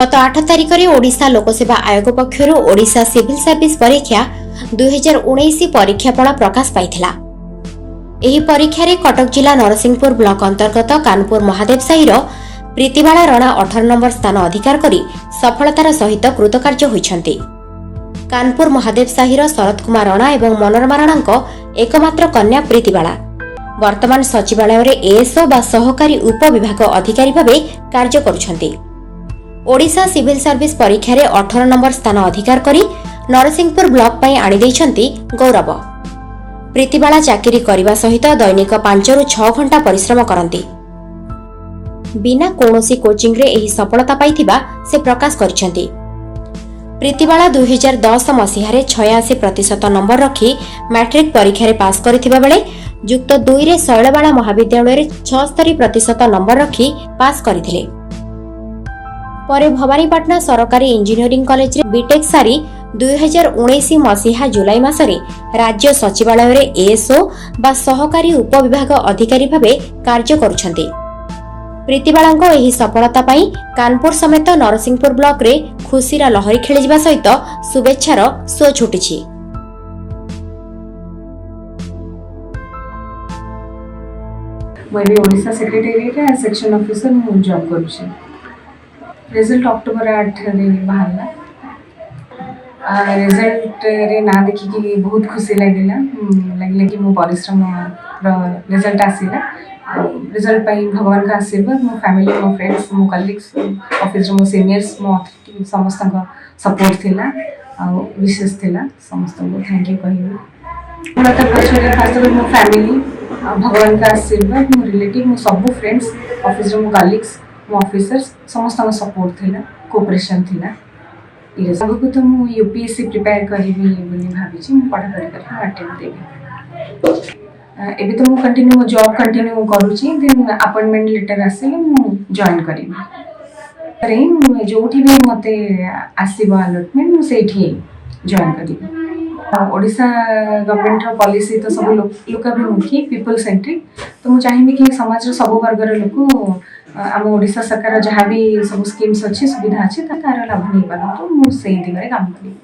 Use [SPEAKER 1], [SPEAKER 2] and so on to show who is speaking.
[SPEAKER 1] गत 8 तारिख में ओडिशा लोकसेवा आयोग पक्षर ओडिशा सिविल सर्विस परीक्षा 2019 परीक्षाफल प्रकाश पाइथिला। एही परीक्षा रे कटक जिला नरसिंहपुर ब्लॉक अंतर्गत कानपुर महादेव साहिर प्रीतिबाला रणा 18 नंबर स्थान अधिकार करी सफलतार सहित कृतकार्य होइछन्ति। कानपुर महादेव साहिर शरद कुमार रणा एवं मनोरमा रणा एकमात्र कन्या प्रीतिबाला वर्तमान सचिवालय रे एएसओ बा सहकारी उपविभाग अधिकारी भावे कार्य करुछन्ति। ओडिशा सिविल सर्विस परीक्षा रे 18 नंबर स्थान अधिकार करी नरसिंहपुर ब्लॉक पई आनी दैछन्ति गौरव। प्रीतिबाला चाकरी करने सहित दैनिक 5 ରୁ 6 घंटा परिश्रम करती। बिना कौनसी कोचिंग रे एही सफलता पाइथिबा से प्रकाश करिसेंति। प्रीतिबाला 2010 मसीह 86% नंबर रखी मैट्रिक परीक्षा रे पास करथिबा बेले युक्त 2 रे शैलबाला महाविद्यालय रे 76% नंबर रखी पास करथिले। परे भवानीपाटना सरकारी इंजीनियरिंग कॉलेज रे बीटेक सारी 2019 मसीहा जुलाई मासरे राज्य सचिवालय रे एएसओ बा सहकारी उपविभाग अधिकारी भावे कार्य करुछन्ति। प्रीतिबालांको एही सफलता पई कानपुर समेत नरसिंहपुर ब्लॉक रे खुशीरा लहरी खेली जिबा सहित शुभेच्छार सो छुटिछि।
[SPEAKER 2] मैं भी ओडिशा सेक्रेटेरिएट रे सेक्शन ऑफिसर मु जॉब करूछि। रिजल्ट अक्टोबर 8 रे बाहरला। रिजल्ट रे ना देखि कि बहुत खुशी लागिला कि मो परिश्रम रिजल्ट आसीला। रिजल्ट पाई भगवान का आशीर्वाद मो फैमिली मो फ्रेंड्स मो कलीग्स ऑफिस मो सीनियर्स मो समस्त सपोर्ट थिला विशेष थिला। समस्त को थैंक यू कहिबे। मत पछरे खास कर मो फैमिली भगवान का आशीर्वाद मो रिलेटिव मो सब फ्रेंड्स ऑफिस मो कलीग्स मो ऑफिसर्स समस्त सपोर्ट थिला कोऑपरेशन थिला। सबको तो मु यूपीएससी प्रिपेयर करी बोली भाभी मु पढ़ा कर अटेम्प्ट देबी। एबे तो मु कंटिन्यू मो जॉब कंटिन्यू करूची। देन अपॉइंटमेंट लेटर आसिले मु जॉइन करिबी। अरे मु जोठी भी मते आसीबो अलॉटमेंट मु सेठी जॉइन करिबी। ओडिशा गवर्नमेंट रो पॉलिसी तो सब लोकाभिमुखी पीपल सेंट्रिक। तो मु चाहिबी कि समाज रो सब वर्ग रो लोक आम ओडिशा सरकार जहाँ भी सब स्कीम्स अच्छी सुविधा अच्छी तार लाभ नहीं पारत। मु से दिगरे काम करी।